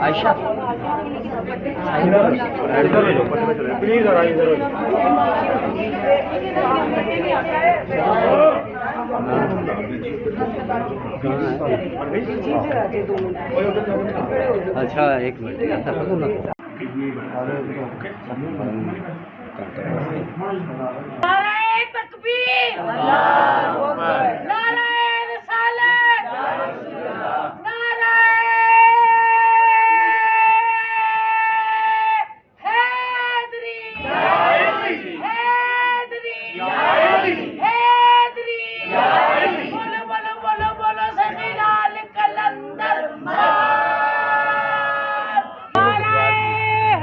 عائشہ اچھا ایک منٹ نعرہ تکبیر، نعرہ رسالت، نعرہ حیدری، حیدری، حیدری، بولو بولو بولو بولو سخیرال کلندر نعرہ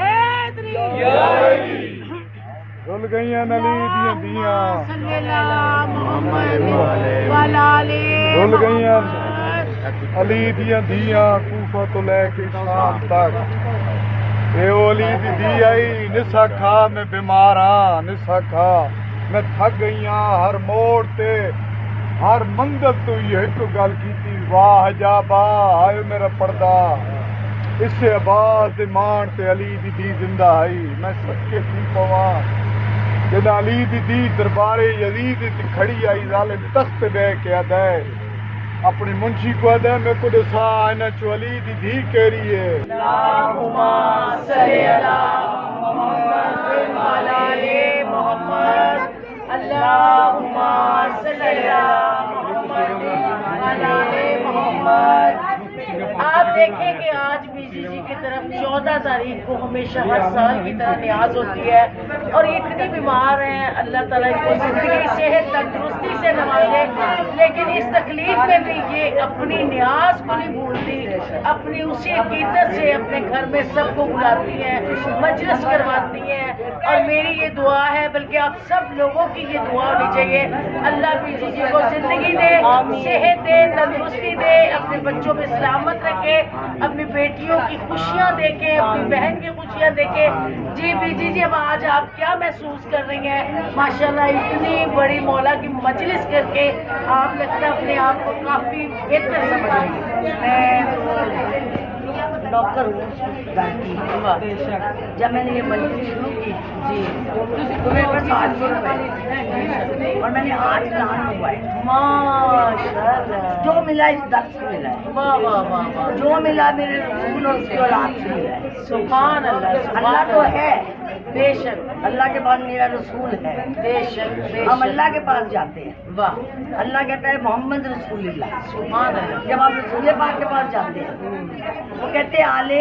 حیدری، رل گئیاں علی دیاں دیاں، صلی اللہ محمد والا رل گئیاں علی دیاں دیاں، کوفہ تو لے کے شام تک اے او علی دی دی آئی، نسا کھا میں بیمار ہاں، نسا کھا میں تھک گئیاں، ہر موڑ تے ہر منزل تو یہ ایک گل کیتی، واہ حجابا آئے میرا پردہ، اس سے عباس دے مان تے علی دی دی زندہ آئی، میں سکے تھی پواں جد علی دی دی دربار یزید تے کھڑی آئی، ظالم تخت بے کے ادائے اپنی منشی کو ادائے، میں کو دسا اینا چو علی دی دی کہہ رہی ہے اللہم صلی علی محمد وعلی آل محمد، اللہم صلی علی محمد وعلی آل محمد۔ آپ دیکھیں کہ آج بی جی جی کی طرف 14 تاریخ کو ہمیشہ ہر سال کی طرح نیاز ہوتی ہے، اور یہ اتنی بیمار ہیں، اللہ تعالیٰ ان کو زندگی صحت تندرستی سے نوازے، لیکن اس تکلیف میں بھی یہ اپنی نیاز کو نہیں بھولتی، اپنی اسی عقیدت سے اپنے گھر میں سب کو بلاتی ہیں، مجلس کرواتی ہیں، اور میری یہ دعا ہے، بلکہ آپ سب لوگوں کی یہ دعا ہونی چاہیے، اللہ بی جی جی کو زندگی دے، صحت دے، تندرستی دے، اپنے بچوں میں سلامت رکھے، اپنی بیٹیوں کی خوشیاں دیکھیں، اپنی بہن کی خوشیاں دیکھیں۔ جی بی جی جی، اب آج آپ کیا محسوس کر رہی ہیں؟ ماشاءاللہ اتنی بڑی مولا کی مجلس کر کے آپ لگتا ہے اپنے آپ کو کافی بہتر سمجھ رہی ہیں۔ میں ڈاکٹر ہوں جب میں نے یہ مجلس شروع کی جی تو میرے پاس 800 روپئے اور میں نے 8 پلان منگوائے، ماشاءاللہ جو ملا اس درس سے ملا ہے، واہ واہ واہ واہ، جو ملا میرے رسول اور اس کی اولاد سے ملا ہے، سبحان اللہ، اللہ تو ہے بے شک، اللہ کے بعد میرا رسول ہے بے شک، ہم اللہ کے پاس جاتے ہیں، واہ، اللہ کہتا ہے محمد رسول اللہ، سبحان اللہ، جب آپ رسول پاک کے پاس جاتے ہیں وہ کہتے ہیں آل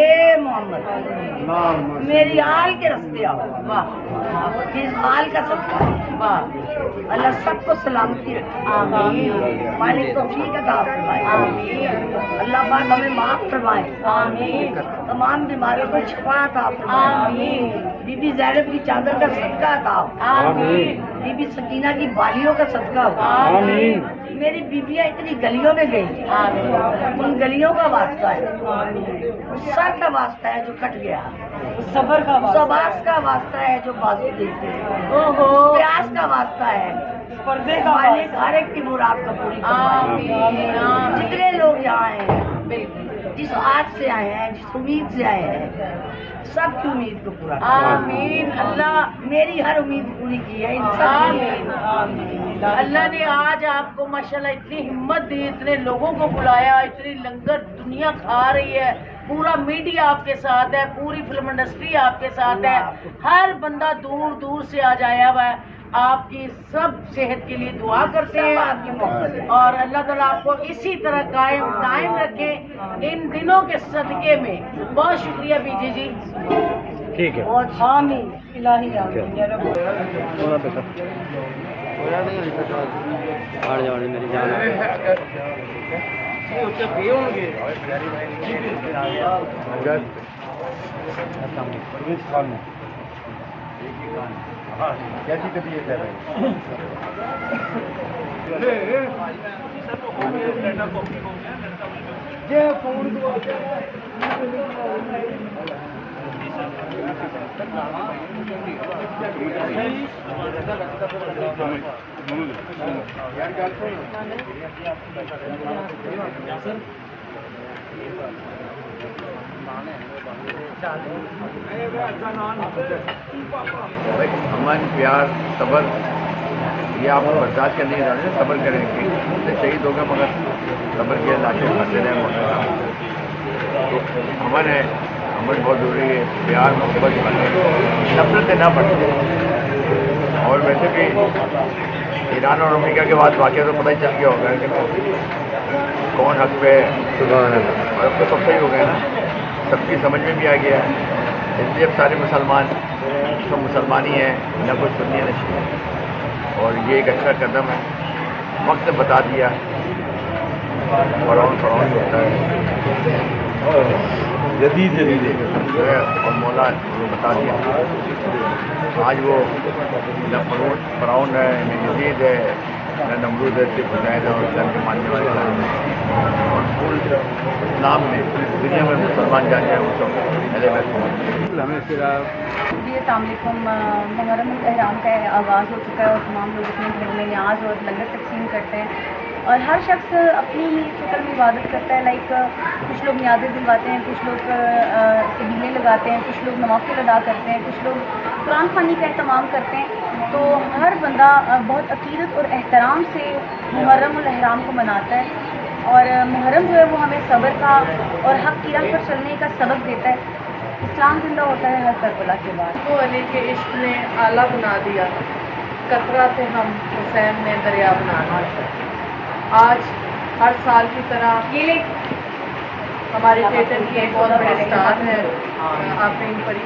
محمد، میری آل کے رستے آؤ، واہ، اس آل کا صدقہ ہے، واہ، اللہ سب کو سلامتی رکھے، آمین، مالک توفیق عطا فرمائے، آمین، اللہ پاک ہمیں معاف فرمائے، آمین، تمام بیماریوں کو شفا عطا فرمائے، آمین، بی بی زینب کی چادر کا صدقہ عطا ہو، آمین، بی بی سکینہ کی بالیوں کا صدقہ ہو، آمین، میری بیویاں اتنی گلیوں میں گئی، آمین، ان گلیوں کا واسطہ ہے، سر کا واسطہ ہے جو کٹ گیا، صبر کا واسطہ ہے جو بازو دیتے ہیں، پیاس کا واسطہ ہے، پردے کا مالک ہر ایک کی مراد کا پوری فرمائے، جتنے لوگ یہاں ہیں جس آج سے آئے ہیں، جس امید سے آئے ہیں، سب کی امید کو پورا کرے، آمین، اللہ میری ہر امید پوری کی ہے، آمین، اللہ نے آج آپ کو ماشاءاللہ اتنی ہمت دی، اتنے لوگوں کو بلایا، اتنی لنگر دنیا کھا رہی ہے، پورا میڈیا آپ کے ساتھ ہے، پوری فلم انڈسٹری آپ کے ساتھ ہے، ہر بندہ دور دور سے آج آیا ہوا ہے، آپ کی سب صحت کے لیے دعا کرتے ہیں آپ کی محبت، اور اللہ تعالیٰ آپ کو اسی طرح قائم دائم رکھے ان دنوں کے صدقے میں۔ بہت شکریہ بی جی جی، ٹھیک ہے، آمین، الہی آمین یا رب۔ آڑ جاؤ میری جان، کیسی طبیعت ہے بھائی؟ امن پیار صبر یہ آپ کو برداشت کرنے کی ضرورت ہے. صبر کریں گے تو شہید ہوگا مگر صبر کے لاشیں کھاتے رہے تو امن ہے. امن بہت ضروری ہے. پیار محبت نفرت سے نہ بڑھتے. اور ویسے بھی ایران اور امریکہ کے بعد واقعہ تو پتہ ہی چل گیا ہوگا کہ کون حق پہ اور اب تو سب صحیح ہو گیا نا. سب کی سمجھ میں بھی آ گیا ہے. اس لیے اب سارے مسلمان تو مسلمان ہی ہیں, نہ کوئی سنی نہ شیعہ. اور یہ ایک اچھا قدم ہے. وقت نے بتا دیا فرعون ہوتا ہے جدید جو ہے, اور مولا نے بتا دیا. آج وہ نہ فرعون ہے, نہ یزید ہے, نہ نمرود ہے, صرف حسین ہے اور اسلام کے ماننے والے ہیں. اور پورے اسلام میں دنیا میں مسلمان جان جائیں وہ سب پہلے جی السلام علیکم. محرم الاحرام کا آغاز ہو چکا ہے اور تمام لوگ اپنے گھر میں نیاز اور لنگر تقسیم کرتے ہیں اور ہر شخص اپنی ہی شکل میں عبادت کرتا ہے. لائک کچھ لوگ نیازیں دلواتے ہیں, کچھ لوگ قبیلے لگاتے ہیں, کچھ لوگ نوافل ادا کرتے ہیں, کچھ لوگ قرآن خوانی کا اہتمام کرتے ہیں. تو ہر بندہ بہت عقیدت اور احترام سے محرم الاحرام کو مناتا ہے. اور محرم جو ہے وہ ہمیں صبر کا اور حق کی راہ پر چلنے کا سبق دیتا ہے. اسلام زندہ ہوتا ہے ہر کربلا کے بعد. کو علی کے عشق نے آلہ بنا دیا, قطرہ تھے ہم حسین نے دریا بنا دیا. آج ہر سال کی طرح ہمارے تھیٹر کی ایک بہت بڑے اسٹار ہے آفرین پری,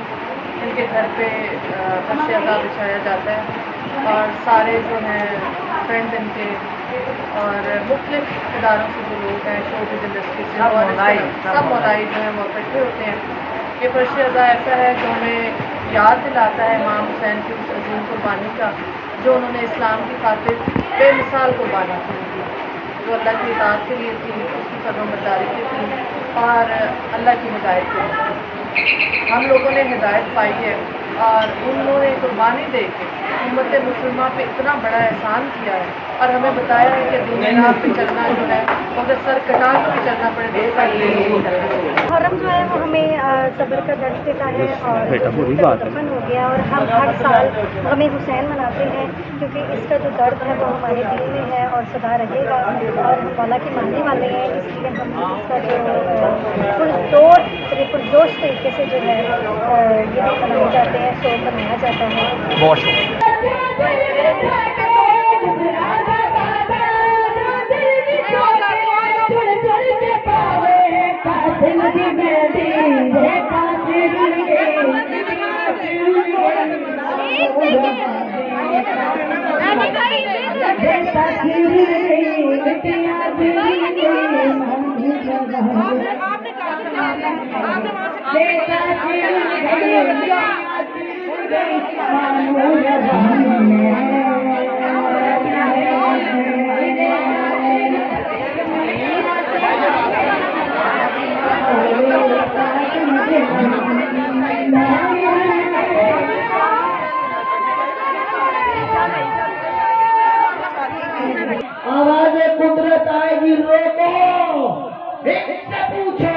ان کے گھر پہ فرش ادا بچھایا جاتا ہے اور سارے جو ہیں فرینڈ ان کے اور مختلف اداروں سے جو لوگ ہیں شو بز انڈسٹری سے اور سب مولائی جو ہیں وہ اکٹھے ہوتے ہیں. یہ فرش ادا ایسا ہے جو ہمیں یاد دلاتا ہے امام حسین کی اس عظیم قربانی کا جو انہوں نے اسلام کی خاطر بے مثال قربانی کی تھی, جو اللہ کی اطاعت کے لیے تھی, اس کی فرمانبرداری کی تھی اور اللہ کی ہدایت کے لیے. ہم لوگوں نے ہدایت پائی ہے اور انہوں نے قربانی دے کے امت مسلمہ پہ اتنا بڑا احسان کیا ہے اور ہمیں بتایا ہے کہ دنیا پہ چلنا جو ہے اگر سر کٹا کے بھی چلنا پڑے تو سر لے کے چلنا چاہیے. محرم جو ہے وہ ہمیں صبر کا درس دیتا ہے اور دفن ہو گیا اور ہم ہر سال غم حسین مناتے ہیں کیونکہ اس کا جو درد ہے وہ ہمارے دل میں ہے اور سدا رہے گا اور ہم مولا کے ماننے والے ہیں. اس لیے ہم اس کا جو پرجوش طریقے سے جو ہے یہ منائے جاتے ہیں, سو منایا جاتا ہے. بہت شکریہ. آواز قدرت آئے گی روکو, ایک سے پوچھو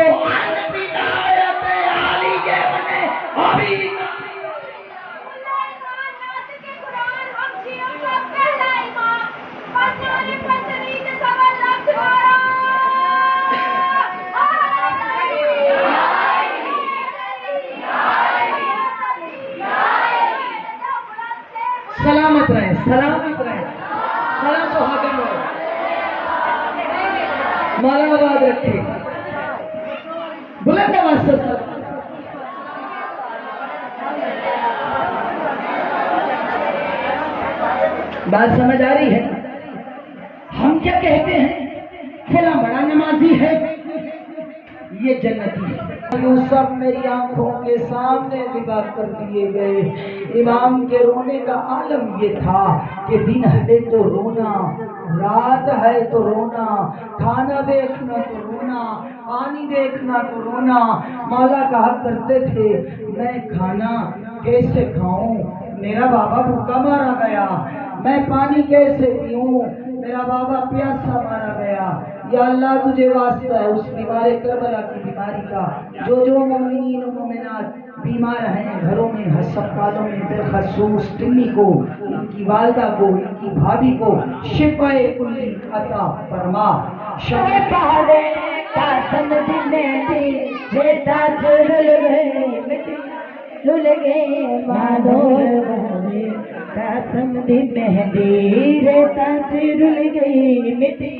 سلامت رہے, سلامت رہے, سلام سہاگن ہو, مولا آباد رکھے, بلند آواز سے بات سمجھ آ رہی ہے. ہم کیا کہتے ہیں, فلاں بڑا نمازی ہے, یہ جنتی ہے. یوسف میری آنکھوں کے سامنے ذبح کر دیے گئے. امام کے رونے کا عالم یہ تھا کہ دن ہے تو رونا، رات ہے تو رونا، کھانا دیکھنا تو رونا، پانی دیکھنا تو رونا. مولا کہا کرتے تھے میں کھانا کیسے کھاؤں، میرا بابا بھوکا مارا گیا، میں پانی کیسے پیوں، میرا بابا پیاسا مارا گیا. یا اللہ تجھے واسطہ ہے اس بیمار کربلا کی بیماری کا. جو مومنین و مومنات بیمار ہیں گھروں میں، ہسپتالوں میں، بالخصوص ٹمی کو، ان کی والدہ کو، ان کی بھابھی کو شفا کلی عطا فرما. پہاڑے قاسم دی بیٹا رل گئے مانو قاسم دی مہندی ریتا رل گئی مٹی.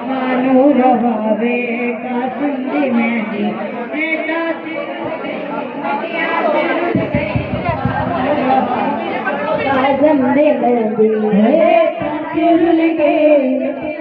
مانو رواوے قاسم دی مہندی قاسم دی مہندی رل گئی.